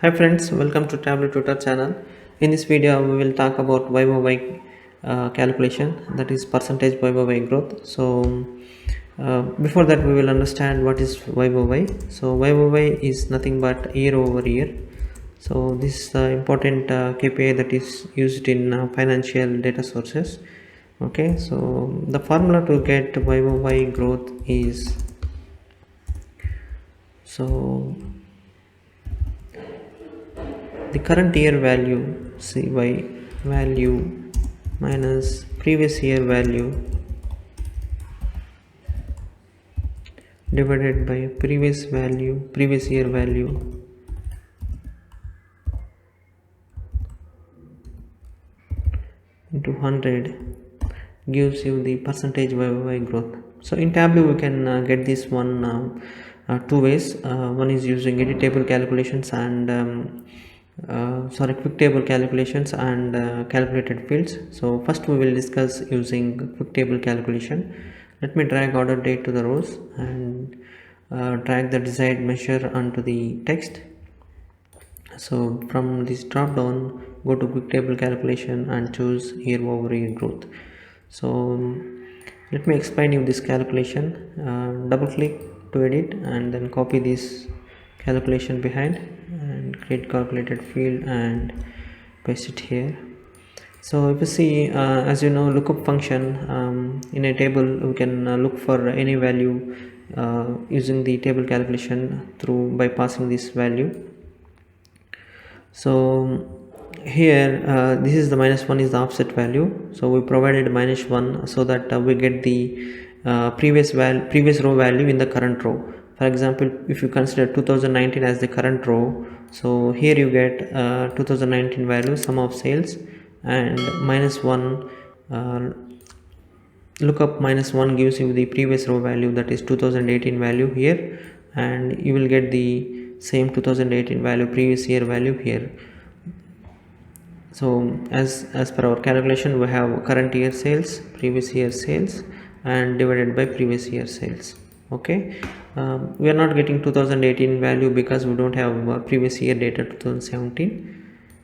Hi friends, welcome to Tablet Tutor channel. In this video, we will talk about Y-o-Y calculation, that is percentage Y-o-Y growth. Before that, we will understand what is Y-o-Y. So Y-o-Y is nothing but year over year. So this is important KPI that is used in financial data sources. Okay, so the formula to get Y-o-Y growth is so the current year value cy value minus previous year value divided by previous year value into 100 gives you the percentage YoY growth. So in Tableau we can get this one two ways. One is using edit table calculations and quick table calculations and calculated fields. So first we will discuss using quick table calculation. Let me drag order date to the rows and drag the desired measure onto the text. So from this drop down, go to quick table calculation and choose year over year growth. So let me explain you this calculation. Double click to edit and then copy this calculation behind and create calculated field and paste it here. So if you see, as you know, lookup function in a table, we can look for any value using the table calculation through by passing this value. So here this is the -1 is the offset value, so we provided -1 so that we get the previous row value in the current row. For example, if you consider 2019 as the current row, so here you get 2019 value sum of sales and -1 lookup -1 gives you the previous row value, that is 2018 value here, and you will get the same 2018 value previous year value here. So as per our calculation, we have current year sales, previous year sales, and divided by previous year sales. Okay, we are not getting 2018 value because we don't have previous year data 2017.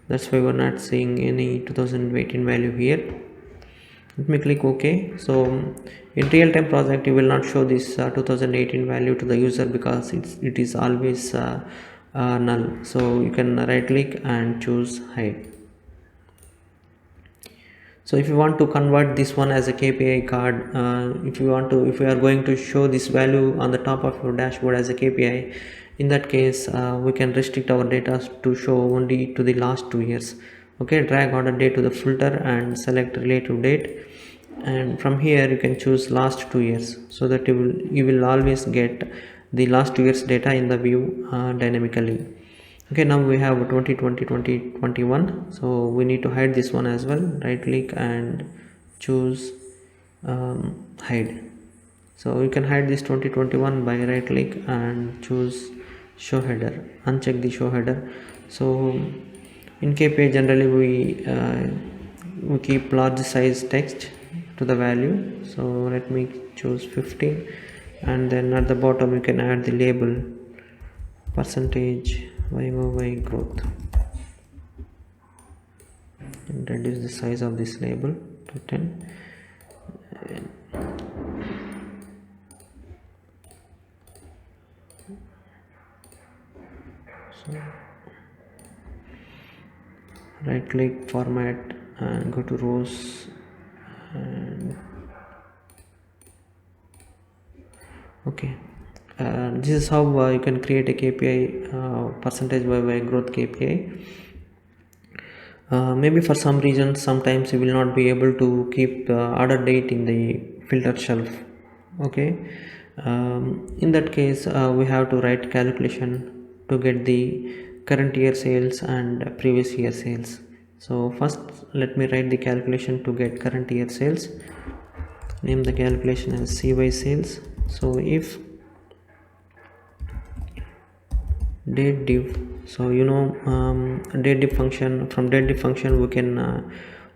That's why we're not seeing any 2018 value here. Let me click OK. So in real-time project, you will not show this 2018 value to the user because it is always null. So you can right click and choose hide. So if you want to convert this one as a KPI card, if you are going to show this value on the top of your dashboard as a KPI, in that case we can restrict our data to show only to the last 2 years. Okay, drag order date to the filter and select relative date, and from here you can choose last 2 years, so that you will always get the last 2 years data in the view dynamically. Okay, now we have 2020 2021, so we need to hide this one as well. Right click and choose hide. So you can hide this 2021 by right click and choose show header, uncheck the show header. So in KPI generally we keep large size text to the value, so let me choose 15, and then at the bottom you can add the label percentage YoY growth and reduce the size of this label to 10. So right click, format, and go to rows, and okay, this is how you can create a KPI, percentage YoY growth KPI. Maybe for some reason sometimes you will not be able to keep order date in the filter shelf. Okay, in that case we have to write calculation to get the current year sales and previous year sales. So first let me write the calculation to get current year sales. Name the calculation as CY sales. So if date div, so you know date div function, from date div function we can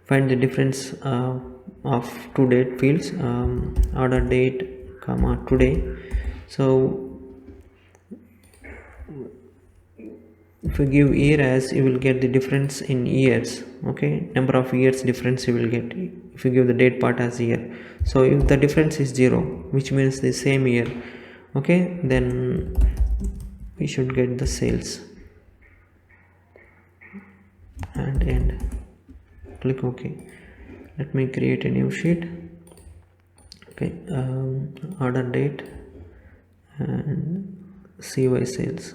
find the difference of two date fields, order date comma today. So if you give year as, you will get the difference in years. Okay, number of years difference you will get if you give the date part as year. So if the difference is 0, which means the same year, okay, then we should get the sales. And end. Click OK. Let me create a new sheet. Okay, order date and CY sales.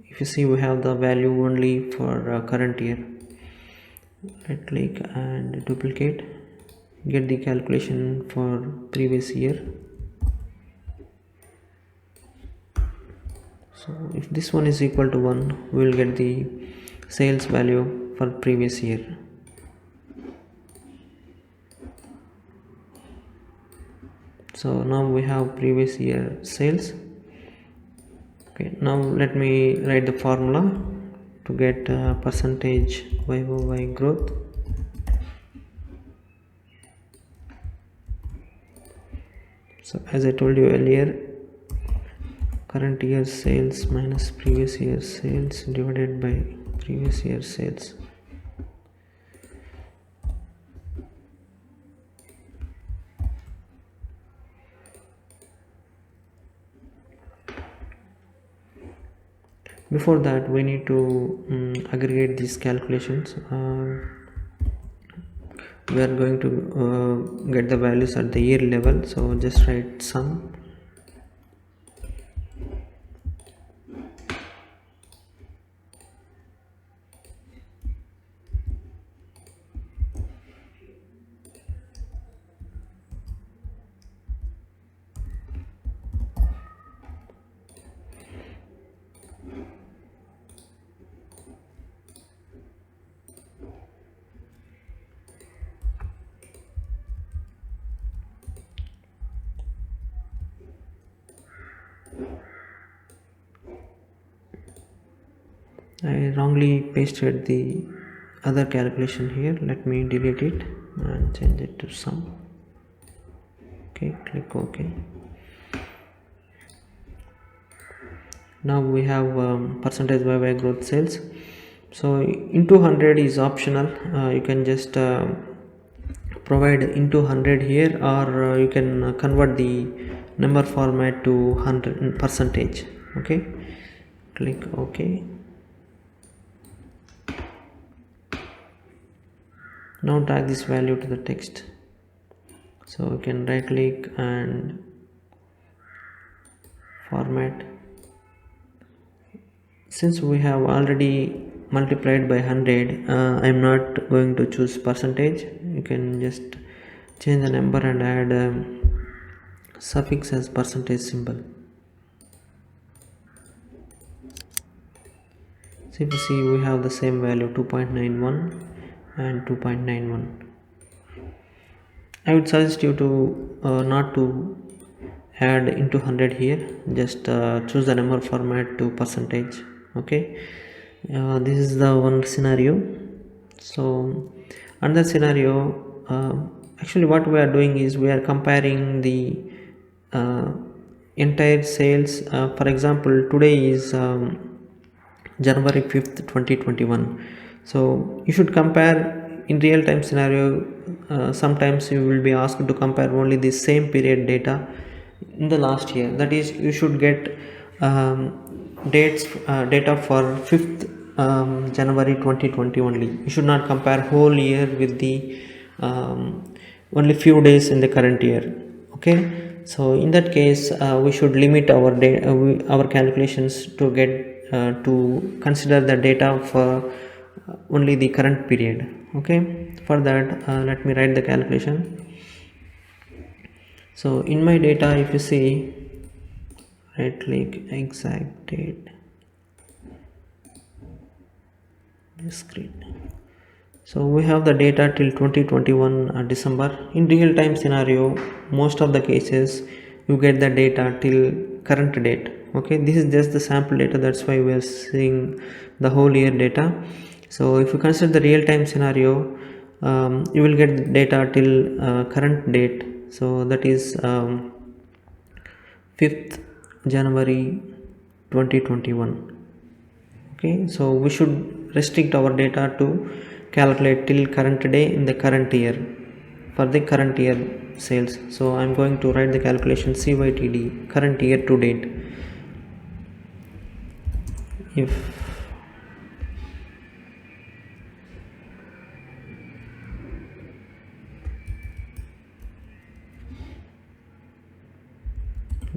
If you see, we have the value only for current year. Right click and duplicate, get the calculation for previous year. So if this one is equal to 1, we will get the sales value for previous year. So now we have previous year sales. Okay, now let me write the formula to get percentage YOY growth. So as I told you earlier, current year sales minus previous year sales divided by previous year sales. Before that, we need to aggregate these calculations. We are going to get the values at the year level, so just write sum. I wrongly pasted the other calculation here. Let me delete it and change it to sum. Okay, click OK. Now we have percentage YY growth sales. So into 100 is optional. You can just provide into 100 here, or you can convert the number format to 100 percentage. Okay, click OK. Now drag this value to the text. So you can right click and format. Since we have already multiplied by 100, I'm not going to choose percentage. You can just change the number and add suffix as percentage symbol. So if you see, we have the same value 2.91 and 2.91. I would suggest you to not to add into 100 here, just choose the number format to percentage. Okay, this is the one scenario. So another scenario, actually what we are doing is we are comparing the entire sales. For example, today is January 5th 2021. So you should compare in real time scenario. Sometimes you will be asked to compare only the same period data in the last year. That is, you should get data for 5th January 2020 only. You should not compare whole year with the only few days in the current year. Okay, so in that case, we should limit our calculations to get to consider the data for only the current period. Okay, for that, let me write the calculation. So in my data, if you see, right click, exact date, discrete. So we have the data till 2021 December. In real time scenario, most of the cases you get the data till current date. Okay, this is just the sample data, that's why we are seeing the whole year data. So if you consider the real time scenario, you will get data till current date. So that is 5th January 2021. Okay, so we should restrict our data to calculate till current day in the current year for the current year sales. So I'm going to write the calculation CYTD current year to date. If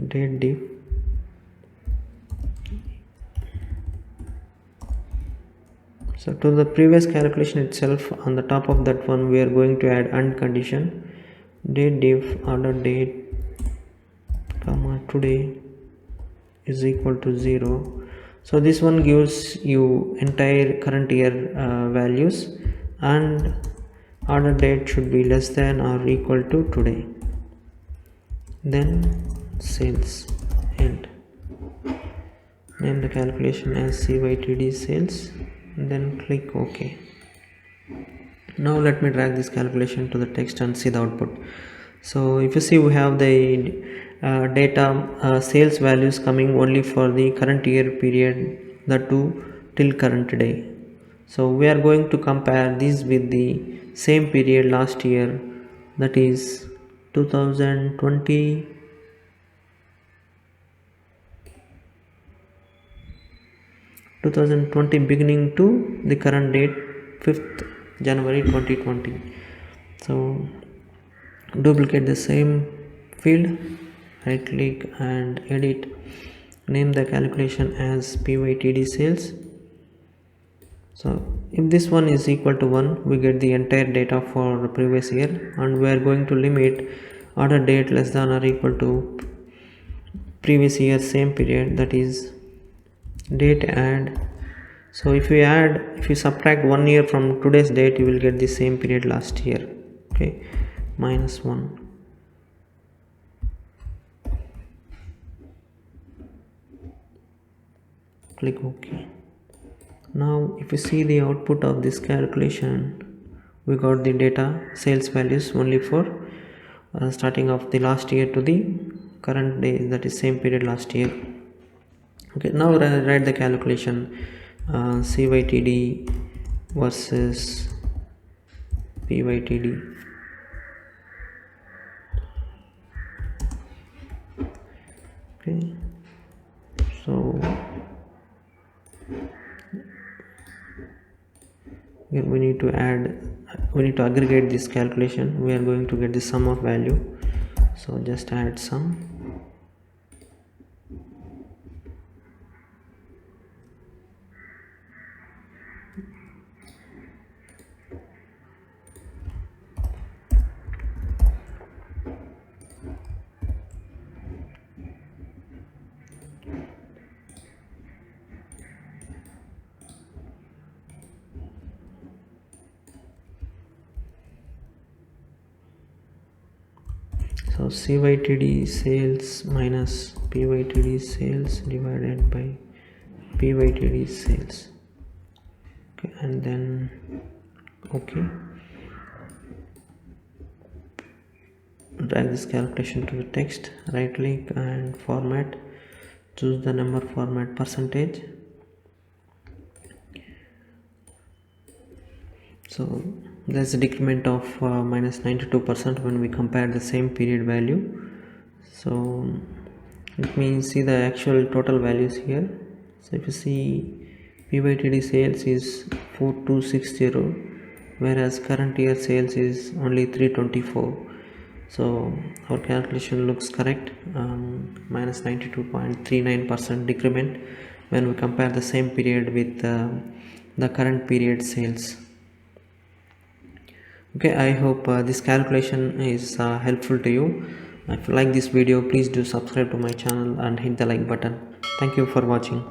date diff so to the previous calculation itself, on the top of that one we are going to add AND condition, date diff order date comma today is equal to 0. So this one gives you entire current year values, and order date should be less than or equal to today. Then sales end, name the calculation as CYTD sales, then click OK. Now let me drag this calculation to the text and see the output. So if you see, we have the data sales values coming only for the current year period, the two till current day. So we are going to compare this with the same period last year, that is 2020 beginning to the current date 5th January 2020. So duplicate the same field, right click and edit, name the calculation as PYTD sales. So if this one is equal to 1, we get the entire data for the previous year, and we are going to limit order date less than or equal to previous year same period, that is date add. So if you subtract 1 year from today's date, you will get the same period last year. Okay, -1. Click OK. Now if you see the output of this calculation, we got the data sales values only for starting of the last year to the current day, that is same period last year. Okay, now write the calculation CYTD versus PYTD. Okay, so here we need to aggregate this calculation. We are going to get the sum of value, so just add sum. So CYTD sales minus PYTD sales divided by PYTD sales. Okay, and then OK. Drag this calculation to the text, right click and format, choose the number format percentage. So there's a decrement of -92% when we compare the same period value. So let me see the actual total values here. So if you see, PYTD sales is 4260, whereas current year sales is only 324. So our calculation looks correct, -92.39% decrement when we compare the same period with the current period sales. Okay, I hope this calculation is helpful to you. If you like this video, please do subscribe to my channel and hit the like button. Thank you for watching.